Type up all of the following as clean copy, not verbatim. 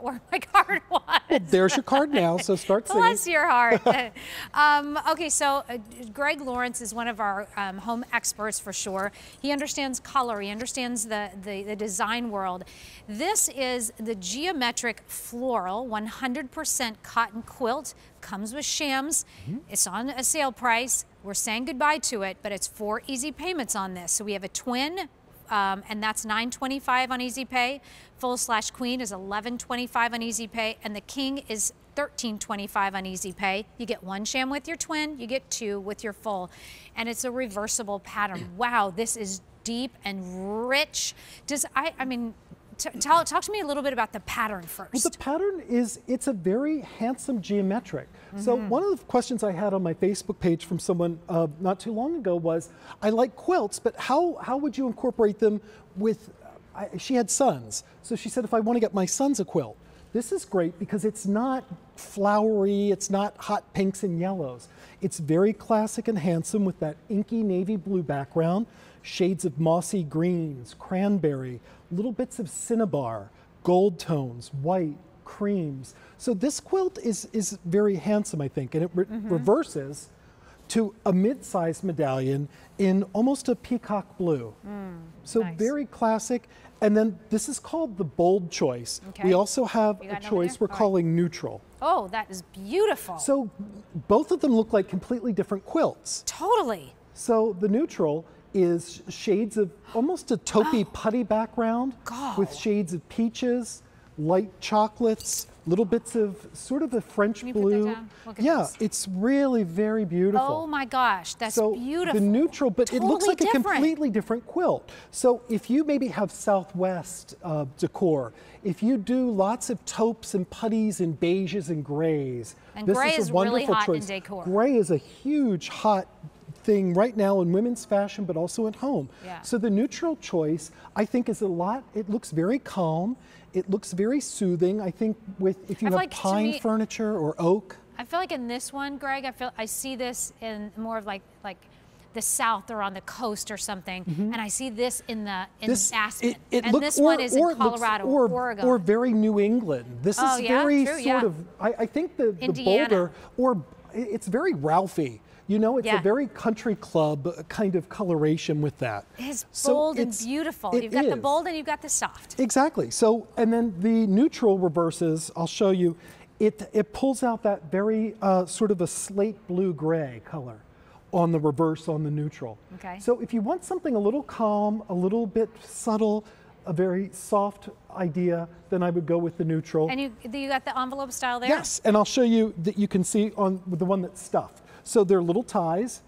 Where my card was. Well, there's your card now, so start singing. Bless your heart. Okay, so Greg Lawrence is one of our home experts for sure. He understands color. He understands the design world. This is the geometric floral 100% cotton quilt. Comes with shams. It's on a sale price. We're saying goodbye to it, but it's 4 easy payments on this. So we have a twin. And that's $9.25 on Easy Pay. Full/queen is $11.25 on Easy Pay, and the king is $13.25 on Easy Pay. You get 1 sham with your twin, you get 2 with your full, and it's a reversible pattern. Wow, this is deep and rich. Talk to me a little bit about the pattern first. Well, the pattern is, it's a very handsome geometric. So one of the questions I had on my Facebook page from someone not too long ago was, I like quilts, but how would you incorporate them with, she had sons. So she said, if I want to get my sons a quilt. This is great because it's not flowery, it's not hot pinks and yellows. It's very classic and handsome with that inky navy blue background, shades of mossy greens, cranberry, little bits of cinnabar, gold tones, white, creams. So this quilt is very handsome, I think, and it reverses to a mid-sized medallion in almost a peacock blue. So nice. Very classic. And then this is called the bold choice. Okay. We also have a choice we're calling neutral. Oh, that is beautiful. So both of them look like completely different quilts. Totally. So the neutral is shades of almost a taupey putty background with shades of peaches, light chocolates, little bits of sort of a French blue. Yeah, it's really very beautiful. Oh my gosh, that's beautiful. The neutral, but totally it looks like different. a completely different quilt. So if you maybe have Southwest decor, if you do lots of taupes and putties and beiges and grays, and this gray is a wonderful really hot choice. in decor. Gray is a huge hot thing right now in women's fashion, but also at home. Yeah. So the neutral choice, I think, is a lot. It looks very calm. It looks very soothing. I think if you have like pine furniture or oak. I feel like in this one, Greg, I see this in more of like the South or on the coast or something, and I see this in Aspen. This one is in Colorado or Oregon. Or very New England. This is very sort of, I think the bolder, or it's very Ralphie. You know, it's a very country club kind of coloration with that. It's bold and beautiful. You've got the bold and you've got the soft. Exactly. So, and then the neutral reverses, I'll show you, it pulls out that very sort of a slate blue gray color on the reverse on the neutral. Okay. So if you want something a little calm, a little bit subtle, a very soft idea, then I would go with the neutral. And you got the envelope style there? Yes, and I'll show you that you can see on the one that's stuffed. So they're little ties,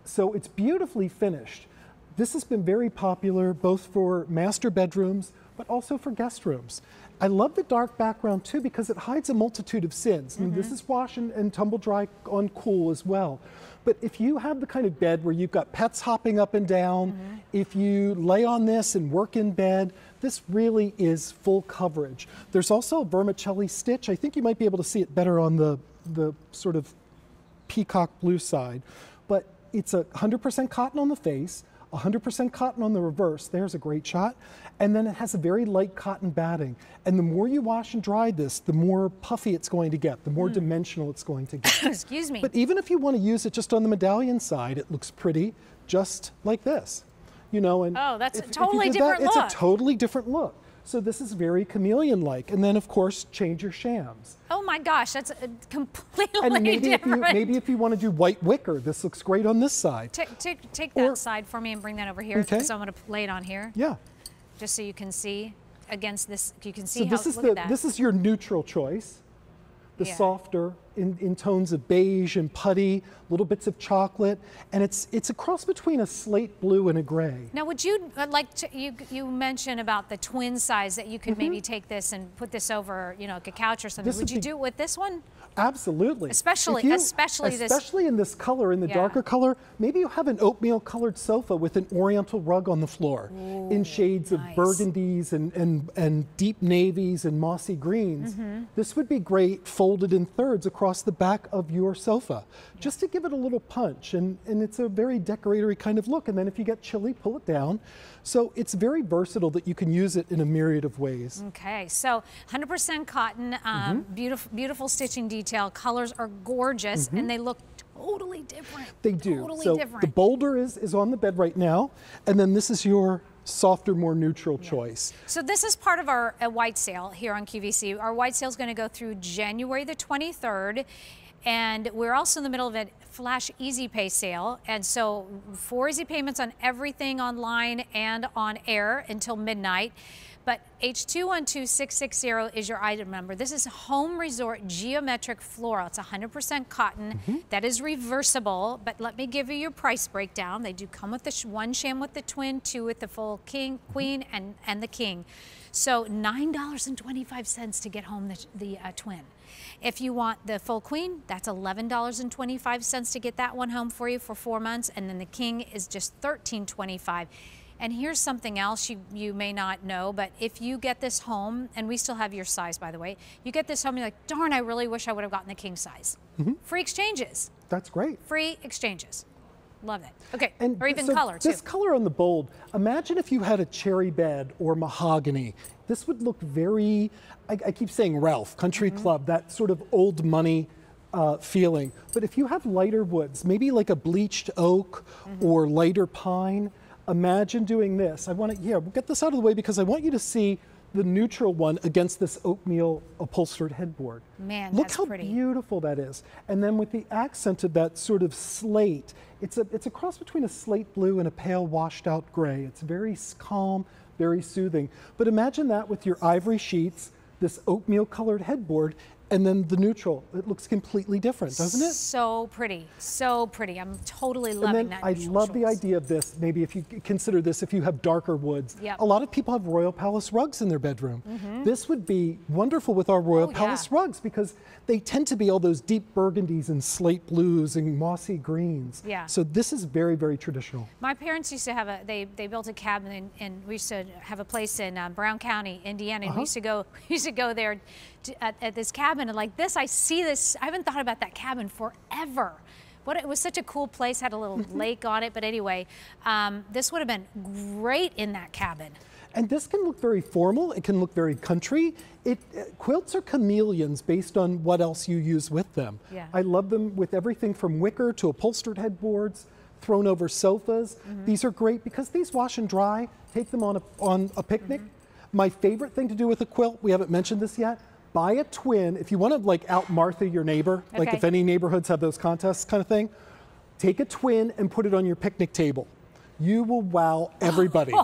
so it's beautifully finished. This has been very popular both for master bedrooms, but also for guest rooms. I love the dark background too because it hides a multitude of sins. I mean, this is wash and tumble dry on cool as well. But if you have the kind of bed where you've got pets hopping up and down, if you lay on this and work in bed, this really is full coverage. There's also a vermicelli stitch. I think you might be able to see it better on the sort of peacock blue side, but it's 100% cotton on the face, 100% cotton on the reverse. There's a great shot. And then it has a very light cotton batting. And the more you wash and dry this, the more puffy it's going to get, the more dimensional it's going to get. Excuse me. But even if you want to use it just on the medallion side, it looks pretty, just like this. You know, and that's a totally different look. It's a totally different look. So this is very chameleon-like. And then, of course, change your shams. Oh my gosh, that's completely and maybe different. Maybe if you want to do white wicker, this looks great on this side. Take that side for me and bring that over here. Okay. So I'm going to lay it on here. Yeah. Just so you can see against this. You can see this is your neutral choice. The softer in tones of beige and putty, little bits of chocolate, and it's a cross between a slate blue and a gray. Now, would you like to? You mentioned about the twin size that you could maybe take this and put this over, like a couch or something. Would you do it with this one? Absolutely. Especially in this color, in the darker color. Maybe you have an oatmeal colored sofa with an oriental rug on the floor in shades of burgundies and deep navies and mossy greens. This would be great folded in thirds across across the back of your sofa, just to give it a little punch. And it's a very decoratory kind of look. And then if you get chilly, pull it down. So it's very versatile that you can use it in a myriad of ways. Okay, so 100% cotton, beautiful stitching detail. Colors are gorgeous, and they look totally different. They do. Totally so different. The bolder is on the bed right now, and then this is your softer, more neutral choice. So this is part of our white sale here on QVC. Our white sale is going to go through January the 23rd. And we're also in the middle of a flash easy pay sale. And so 4 easy payments on everything online and on air until midnight. But H212660 is your item number. This is Home Resort Geometric Floral. It's 100% cotton. That is reversible, but let me give you your price breakdown. They do come with the one sham with the twin, 2 with the full king, queen, and the king. So $9.25 to get home the twin. If you want the full queen, that's $11.25 to get that one home for you for 4 months, and then the king is just $13.25. And here's something else you may not know, but if you get this home, and we still have your size, by the way, you get this home, you're like, darn, I really wish I would have gotten the king size. Free exchanges. That's great. Free exchanges. Love it. Okay, and or even so color, too. This color on the bold, imagine if you had a cherry bed or mahogany. This would look very, I keep saying Ralph, country club, that sort of old money feeling. But if you have lighter woods, maybe like a bleached oak or lighter pine, imagine doing this. We'll get this out of the way because I want you to see the neutral one against this oatmeal upholstered headboard. Man, look that's how pretty. Beautiful that is. And then with the accent of that sort of slate, it's a cross between a slate blue and a pale washed out gray. It's very calm, very soothing. But imagine that with your ivory sheets, this oatmeal colored headboard, and then the neutral. It looks completely different, doesn't it? So pretty, so pretty. I'm totally loving that. I love the idea of this. Maybe if you consider this, if you have darker woods. Yep. A lot of people have Royal Palace rugs in their bedroom. This would be wonderful with our Royal Palace rugs because they tend to be all those deep burgundies and slate blues and mossy greens. Yeah. So this is very, very traditional. My parents used to have they built a cabin and we used to have a place in Brown County, Indiana, and we used to go there at this cabin, and like this, I see this, I haven't thought about that cabin forever. It was such a cool place, had a little lake on it, but anyway, this would have been great in that cabin. And this can look very formal, it can look very country. Quilts are chameleons based on what else you use with them. Yeah. I love them with everything from wicker to upholstered headboards, thrown over sofas. These are great because these wash and dry. Take them on a picnic. My favorite thing to do with a quilt, we haven't mentioned this yet, buy a twin. If you want to like out Martha your neighbor, like if any neighborhoods have those contests kind of thing, take a twin and put it on your picnic table. You will wow everybody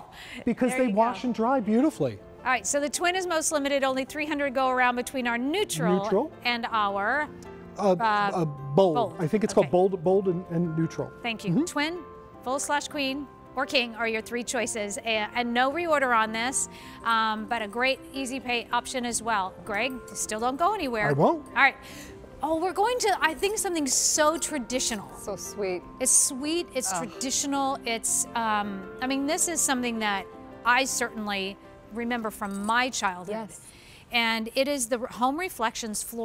because they wash and dry beautifully. All right, so the twin is most limited. Only 300 go around between our neutral. And our bold. I think it's called bold and neutral. Thank you. Twin, full/queen, or king are your 3 choices, and no reorder on this, but a great easy pay option as well. Greg, still don't go anywhere. I won't. All right. Oh, we're going to, I think, something so traditional. So sweet. It's sweet, it's traditional, it's, I mean, this is something that I certainly remember from my childhood. Yes. And it is the Home Reflections Floral.